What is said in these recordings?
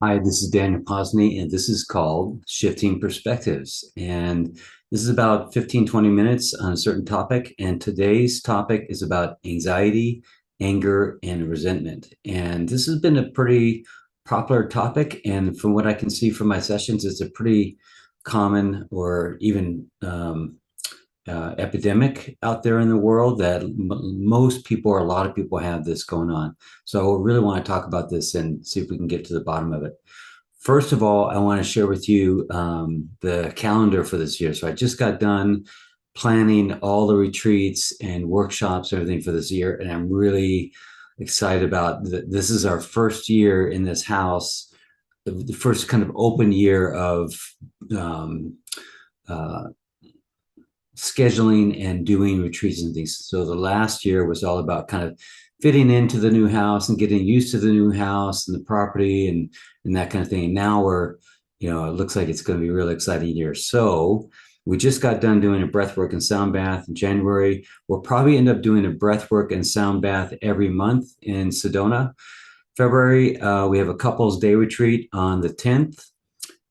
Hi, this is Daniel Posney, and this is called Shifting Perspectives. And this is about 15, 20 minutes on a certain topic. And today's topic is about anxiety, anger, and resentment. And this has been a pretty popular topic. And from what I can see from my sessions, it's a pretty common or even epidemic out there in the world that most people or a lot of people have this going on. So I really want to talk about this and see if we can get to the bottom of it. First of all, I want to share with you the calendar for this year. So I just got done planning all the retreats and workshops, everything for this year, and I'm really excited about this. Is our first year in this house, the first kind of open year of um, uh, scheduling and doing retreats and things. So the last year was all about kind of fitting into the new house and getting used to the new house and the property and that kind of thing. And now it looks like it's going to be a really exciting year. So we just got done doing a breathwork and sound bath in January. We'll probably end up doing a breathwork and sound bath every month in Sedona. February, we have a couples day retreat on the 10th.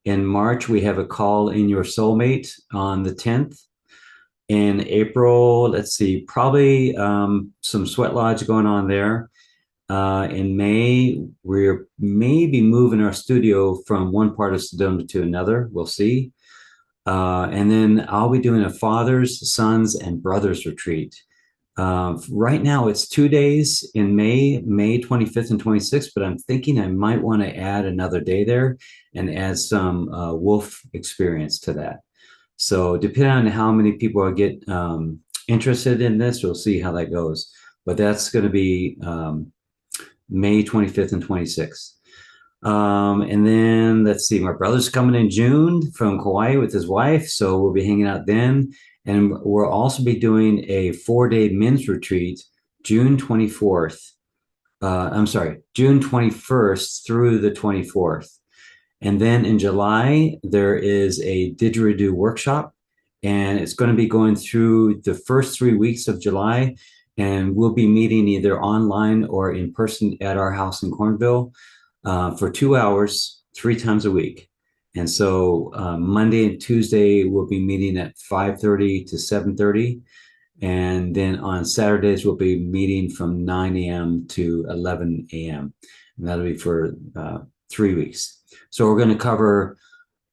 In March, we have a call in your soulmate on the 10th. In April, let's see, probably some sweat lodge going on there. In May, we're maybe moving our studio from one part of Sedona to another. We'll see. And then I'll be doing a fathers, sons, and brothers retreat. Right now, it's 2 days in May 25th and 26th, but I'm thinking I might want to add another day there and add some wolf experience to that. So depending on how many people get interested in this, we'll see how that goes. But that's going to be May 25th and 26th. And then let's see, my brother's coming in June from Kauai with his wife. So we'll be hanging out then. And we'll also be doing a 4-day men's retreat, June 24th. June 21st through the 24th. And then in July, there is a didgeridoo workshop, and it's going to be going through the first 3 weeks of July. And we'll be meeting either online or in person at our house in Cornville for 2 hours, 3 times a week. And so Monday and Tuesday, we'll be meeting at 5:30 to 7:30. And then on Saturdays, we'll be meeting from 9 a.m. to 11 a.m. And that'll be for 3 weeks. So we're going to cover,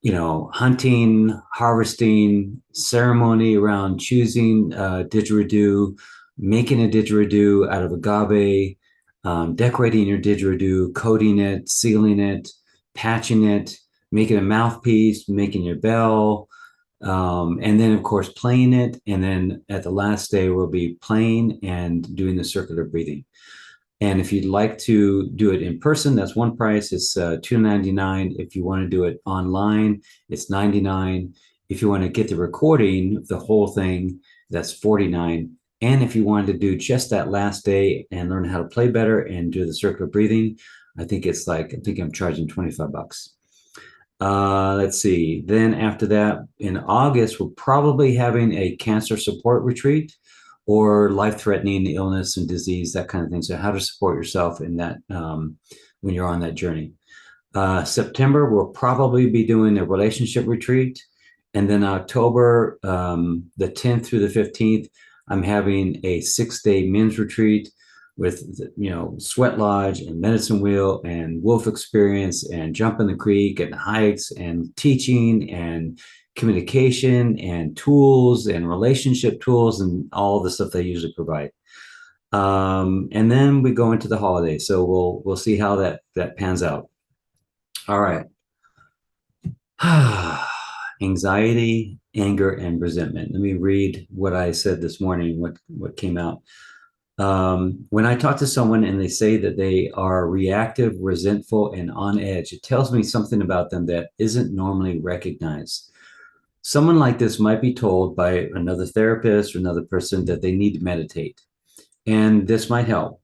hunting, harvesting, ceremony around choosing didgeridoo, making a didgeridoo out of agave, decorating your didgeridoo, coating it, sealing it, patching it, making a mouthpiece, making your bell, and then, of course, playing it. And then at the last day, we'll be playing and doing the circular breathing. And if you'd like to do it in person, that's one price. It's $299. If you want to do it online, it's $99. If you want to get the recording of the whole thing, that's $49. And if you wanted to do just that last day and learn how to play better and do the circular breathing, I think I'm charging $25. Let's see. Then after that, in August, we're probably having a cancer support retreat or life-threatening illness and disease, that kind of thing. So how to support yourself in that when you're on that journey. September, we'll probably be doing a relationship retreat. And then October, the 10th through the 15th, I'm having a 6-day men's retreat with, sweat lodge and medicine wheel and wolf experience and jump in the creek and hikes and teaching and communication and tools and relationship tools and all the stuff they usually provide. And then we go into the holidays. So we'll see how that pans out. All right. Anxiety, anger, and resentment. Let me read what I said this morning, what came out. When I talk to someone and they say that they are reactive, resentful, and on edge, it tells me something about them that isn't normally recognized. Someone like this might be told by another therapist or another person that they need to meditate, and this might help.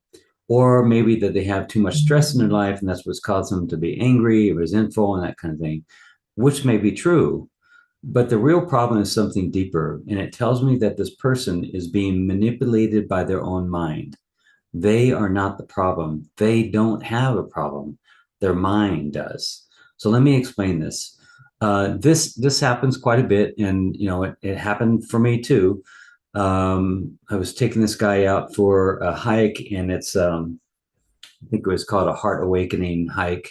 Or maybe that they have too much stress in their life, and that's what's caused them to be angry, resentful, and that kind of thing, which may be true. But the real problem is something deeper, and it tells me that this person is being manipulated by their own mind. They are not the problem. They don't have a problem. their mind does. So let me explain this. This happens quite a bit, and it happened for me too. I was taking this guy out for a hike, and it's I think it was called a heart awakening hike,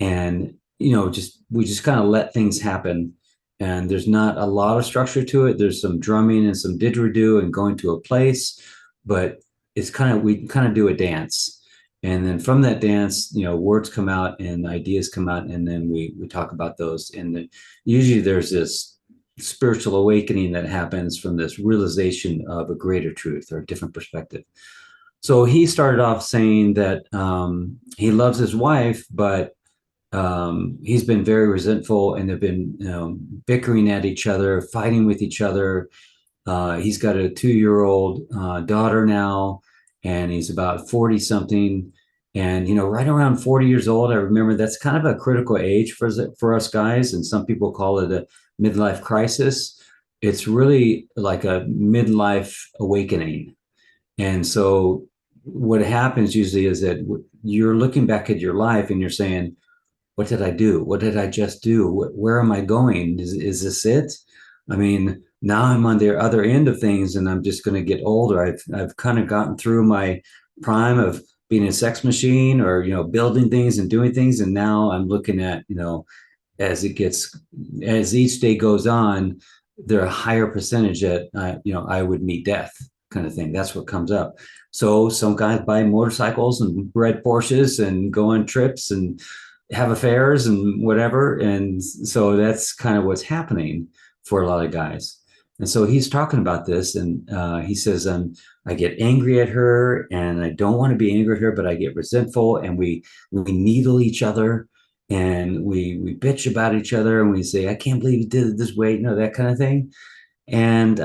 and just we just kind of let things happen, and there's not a lot of structure to it. There's some drumming and some didgeridoo and going to a place, but it's kind of we kind of do a dance, and then from that dance, words come out and ideas come out, and then we talk about those, and usually there's this spiritual awakening that happens from this realization of a greater truth or a different perspective. So he started off saying that he loves his wife, but he's been very resentful, and they've been bickering at each other, fighting with each other. He's got a 2-year-old daughter now, and he's about 40 something. And right around 40 years old, I remember that's kind of a critical age for us guys, and some people call it a midlife crisis. It's really like a midlife awakening. And so what happens usually is that you're looking back at your life and you're saying, what did I do? What did I just do? Where am I going? Is this it? I mean, now I'm on the other end of things, and I'm just going to get older. I've kind of gotten through my prime of being a sex machine, or building things and doing things, and now I'm looking at as each day goes on, there are a higher percentage that I would meet death, kind of thing. That's what comes up. So some guys buy motorcycles and red Porsches and go on trips and have affairs and whatever. And so that's kind of what's happening for a lot of guys. And so he's talking about this, and he says, I get angry at her, and I don't want to be angry at her, but I get resentful, and we needle each other, and we bitch about each other, and we say, I can't believe you did it this way, that kind of thing. And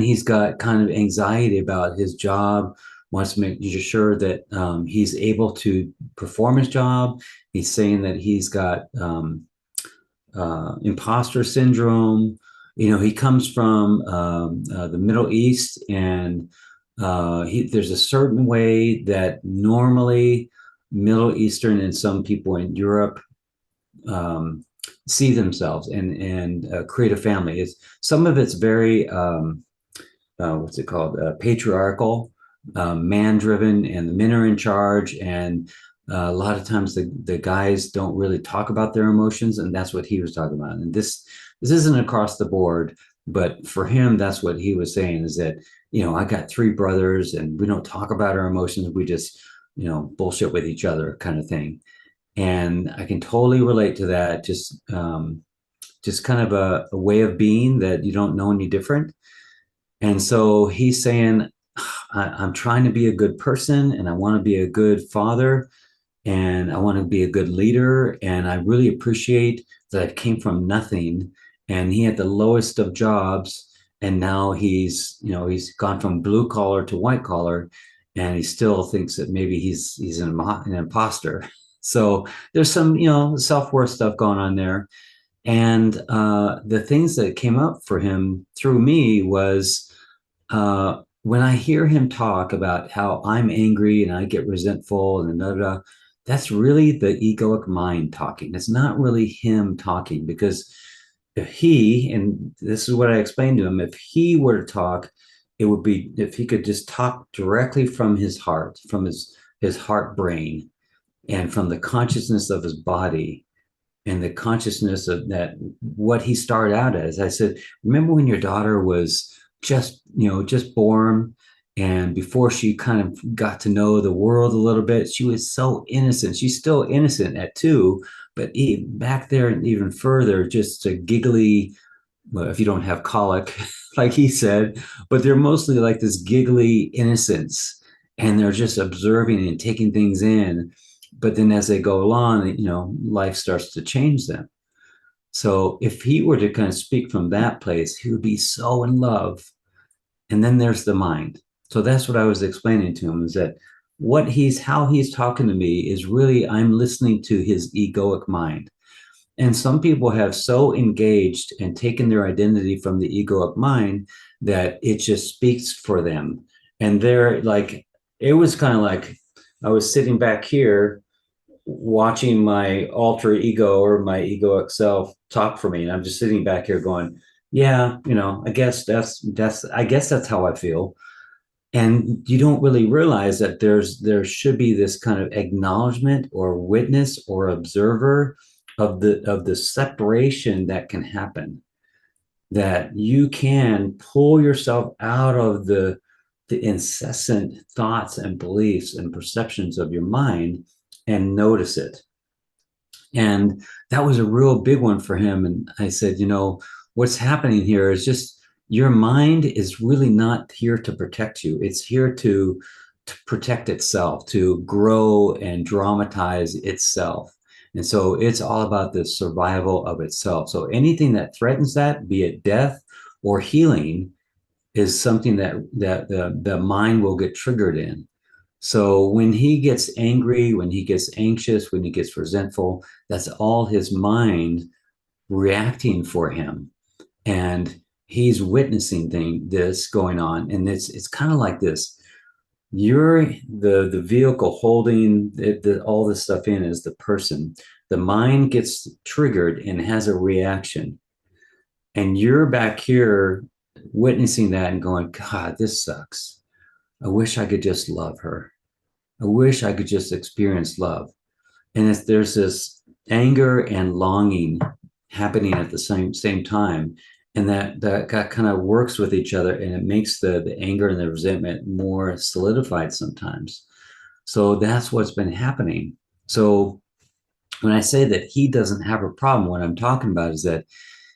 he's got kind of anxiety about his job, wants to make sure that he's able to perform his job. He's saying that he's got imposter syndrome. He comes from the Middle East, and there's a certain way that normally Middle Eastern and some people in Europe see themselves and create a family. Some of it's very what's it called, patriarchal, man-driven, and the men are in charge, and a lot of times the guys don't really talk about their emotions, and that's what he was talking about. And this isn't across the board, but for him, that's what he was saying, is that I got 3 brothers, and we don't talk about our emotions. We just bullshit with each other, kind of thing. And I can totally relate to that. Just kind of a way of being that you don't know any different. And so he's saying, I'm trying to be a good person, and I want to be a good father, and I want to be a good leader. And I really appreciate that I came from nothing, and he had the lowest of jobs. And now he's gone from blue collar to white collar, and he still thinks that maybe he's an imposter. So there's some, self-worth stuff going on there. And the things that came up for him through me was when I hear him talk about how I'm angry and I get resentful and da, da, da, that's really the egoic mind talking. It's not really him talking, because and this is what I explained to him, if he were to talk, it would be if he could just talk directly from his heart, from his heart brain, and from the consciousness of his body, and the consciousness of that, what he started out as. I said, remember when your daughter was just born, and before she kind of got to know the world a little bit, she was so innocent. She's still innocent at 2, but back there and even further, just a giggly, well, if you don't have colic, like he said, but they're mostly like this giggly innocence, and they're just observing and taking things in. But then as they go along, life starts to change them. So if he were to kind of speak from that place, he would be so in love. And then there's the mind. So that's what I was explaining to him, is that how he's talking to me is really, I'm listening to his egoic mind. And some people have so engaged and taken their identity from the egoic mind that it just speaks for them. And they're like, it was kind of like I was sitting back here, watching my alter ego or my egoic self talk for me. And I'm just sitting back here going, yeah, I guess that's how I feel. And you don't really realize that there should be this kind of acknowledgement or witness or observer of the separation that can happen, that you can pull yourself out of the incessant thoughts and beliefs and perceptions of your mind and notice it. And that was a real big one for him. And I said, what's happening here is just your mind is really not here to protect you. It's here to protect itself, to grow and dramatize itself. And so it's all about the survival of itself. So anything that threatens that, be it death or healing, is something that the mind will get triggered in. So when he gets angry, when he gets anxious, when he gets resentful, that's all his mind reacting for him. And he's witnessing this going on. And it's kind of like this. You're the vehicle holding all this stuff in is the person. The mind gets triggered and has a reaction. And you're back here witnessing that and going, God, this sucks. I wish I could just love her. I wish I could just experience love. And there's this anger and longing happening at the same time. And that kind of works with each other, and it makes the anger and the resentment more solidified sometimes. So that's what's been happening. So when I say that he doesn't have a problem, what I'm talking about is that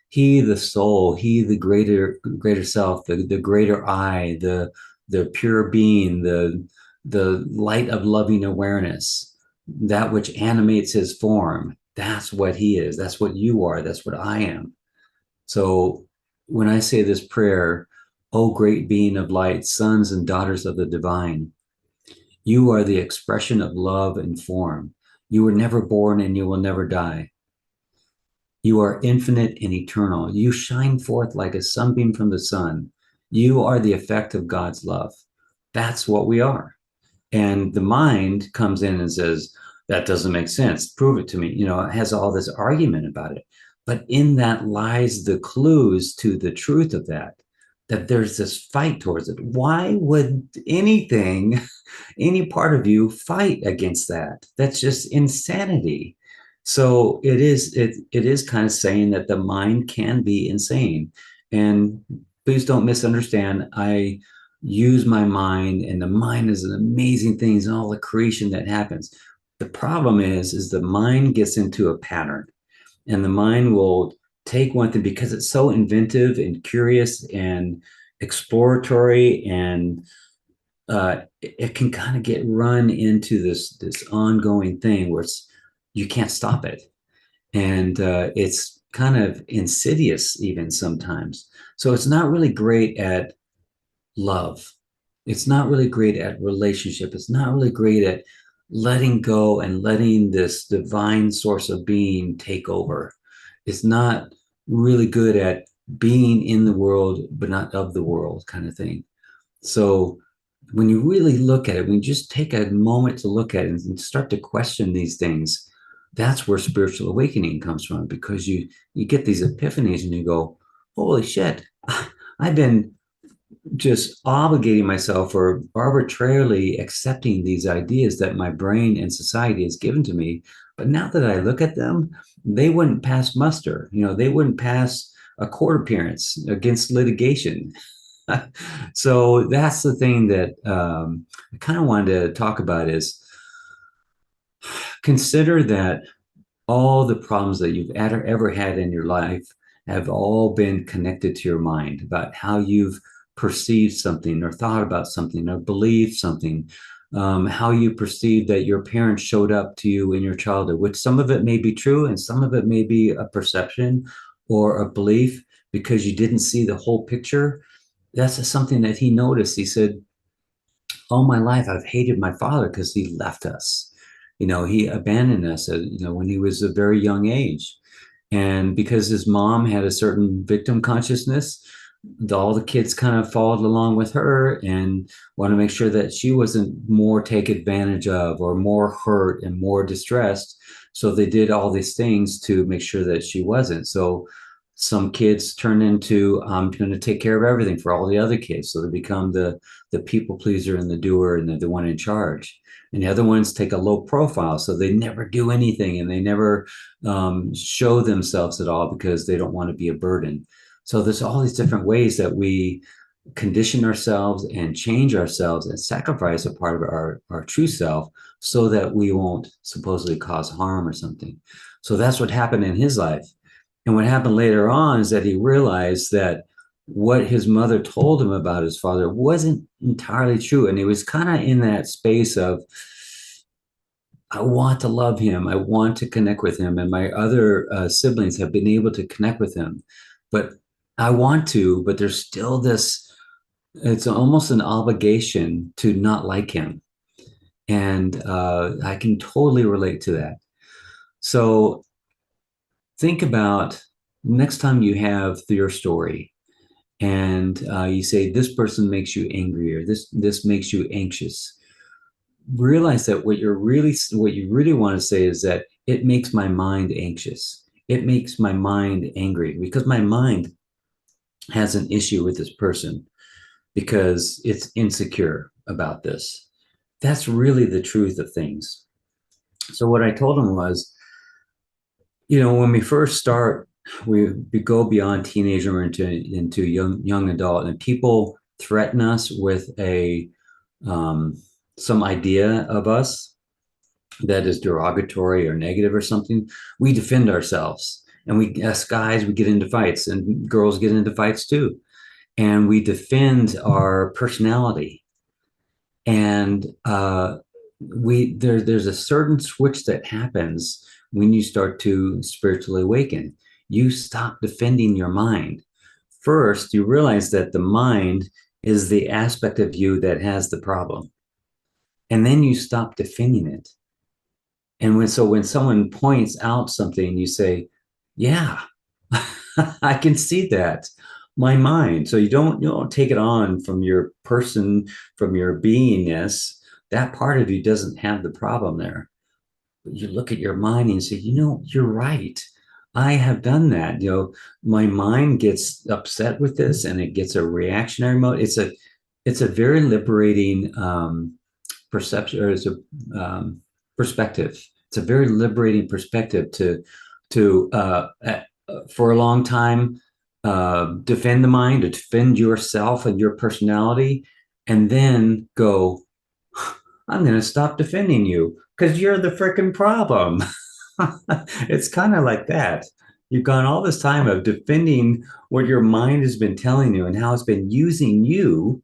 he, the soul, he, the greater self, the greater I, the pure being, the light of loving awareness, that which animates his form, that's what he is. That's what you are. That's what I am. So when I say this prayer, O great being of light, sons and daughters of the divine, you are the expression of love and form. You were never born and you will never die. You are infinite and eternal. You shine forth like a sunbeam from the sun. You are the effect of God's love. That's what we are. And the mind comes in and says, that doesn't make sense. Prove it to me. It has all this argument about it. But in that lies the clues to the truth of that there's this fight towards it. Why would any part of you fight against that? That's just insanity. So it is kind of saying that the mind can be insane. And please don't misunderstand. I use my mind, and the mind is an amazing thing, and all the creation that happens. The problem is the mind gets into a pattern, and the mind will take one thing because it's so inventive and curious and exploratory, and it can kind of get run into this ongoing thing where you can't stop it, and it's kind of insidious even sometimes. So it's not really great at love. It's not really great at relationship. It's not really great at letting go and letting this divine source of being take over. It's not really good at being in the world, but not of the world kind of thing. So when you really look at it, when you just take a moment to look at it and start to question these things, that's where spiritual awakening comes from, because you get these epiphanies and you go, holy shit, I've been just obligating myself or arbitrarily accepting these ideas that my brain and society has given to me. But now that I look at them, they wouldn't pass muster. They wouldn't pass a court appearance against litigation. So that's the thing that I kind of wanted to talk about is consider that all the problems that you've ever had in your life have all been connected to your mind, about how you've perceived something or thought about something or believed something, how you perceived that your parents showed up to you in your childhood, which some of it may be true and some of it may be a perception or a belief because you didn't see the whole picture. That's something that he noticed. He said, all my life I've hated my father because he left us. He abandoned us, when he was a very young age. And because his mom had a certain victim consciousness, all the kids kind of followed along with her and want to make sure that she wasn't more taken advantage of or more hurt and more distressed. So they did all these things to make sure that she wasn't. So some kids turn into, I'm going to take care of everything for all the other kids. So they become the people pleaser and the doer and the one in charge. And the other ones take a low profile, so they never do anything and they never show themselves at all because they don't want to be a burden. So there's all these different ways that we condition ourselves and change ourselves and sacrifice a part of our true self so that we won't supposedly cause harm or something. So that's what happened in his life. And what happened later on is that he realized that what his mother told him about his father wasn't entirely true. And he was kind of in that space of, I want to love him. I want to connect with him. And my other siblings have been able to connect with him. But I want to, but there's still this, it's almost an obligation to not like him. And I can totally relate to that. So think about next time you have your story and you say, this person makes you angry or this makes you anxious. Realize that what you really want to say is that it makes my mind anxious. It makes my mind angry because my mind has an issue with this person because it's insecure about this. That's really the truth of things. So what I told him was, when we first start, we go beyond teenager into young adult, and people threaten us with a some idea of us that is derogatory or negative or something. We defend ourselves, and as guys, we get into fights, and girls get into fights too, and we defend our personality. And there's a certain switch that happens when you start to spiritually awaken. You stop defending your mind. First, you realize that the mind is the aspect of you that has the problem, and then you stop defending it. And when someone points out something, you say, "Yeah, I can see that." My mind. So you don't take it on from your person, from your beingness. That part of you doesn't have the problem there. But you look at your mind and say, you're right. I have done that. My mind gets upset with this and it gets a reactionary mode. It's a very liberating perception, or it's a perspective. It's a very liberating perspective to for a long time defend the mind, to defend yourself and your personality, and then go, I'm going to stop defending you because you're the freaking problem. It's kind of like that. You've gone all this time of defending what your mind has been telling you and how it's been using you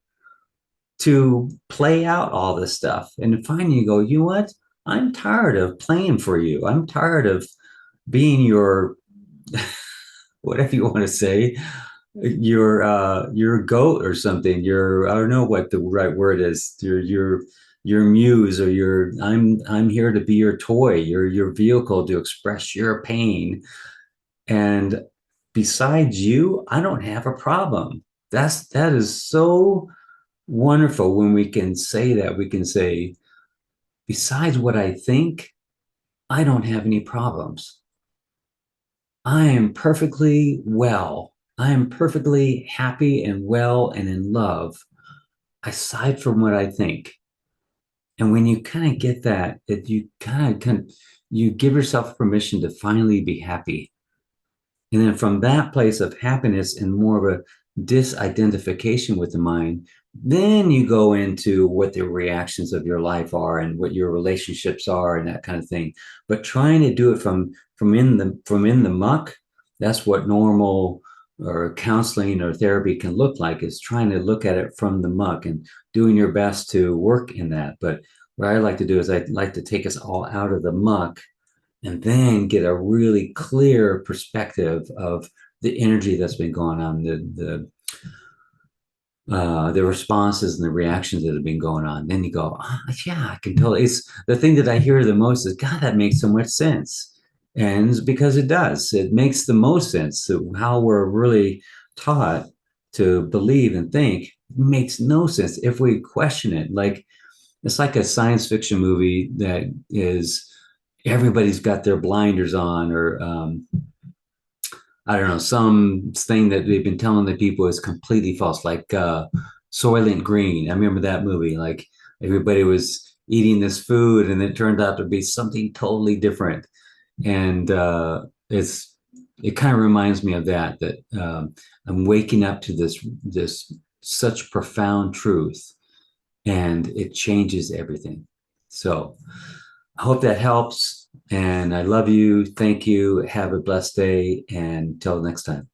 to play out all this stuff. And finally you go, you know what? I'm tired of playing for you. I'm tired of being your whatever you want to say, your goat or something. I don't know what the right word is. Your muse, or I'm here to be your toy, your vehicle to express your pain. And besides you, I don't have a problem. That is so wonderful when we can say that. We can say, besides what I think, I don't have any problems. I am perfectly well. I am perfectly happy and well and in love, aside from what I think. And when you kind of get that, you kind of you give yourself permission to finally be happy. And then from that place of happiness and more of a disidentification with the mind, then you go into what the reactions of your life are and what your relationships are and that kind of thing. But trying to do it from in the muck, that's what normal or counseling or therapy can look like, is trying to look at it from the muck and doing your best to work in that. But what I like to do is I like to take us all out of the muck and then get a really clear perspective of the energy that's been going on, the responses and the reactions that have been going on. Then you go, yeah, I can totally. It's the thing that I hear the most is, God, that makes so much sense, and it's because it does. It makes the most sense. So how we're really taught to believe and think makes no sense if we question it. Like it's like a science fiction movie that is everybody's got their blinders on, or I don't know, some thing that they've been telling the people is completely false, like Soylent Green. I remember that movie. Like everybody was eating this food, and it turned out to be something totally different. And it kind of reminds me of that. That I'm waking up to this such profound truth, and it changes everything. So I hope that helps. And I love you. Thank you. Have a blessed day. And until next time.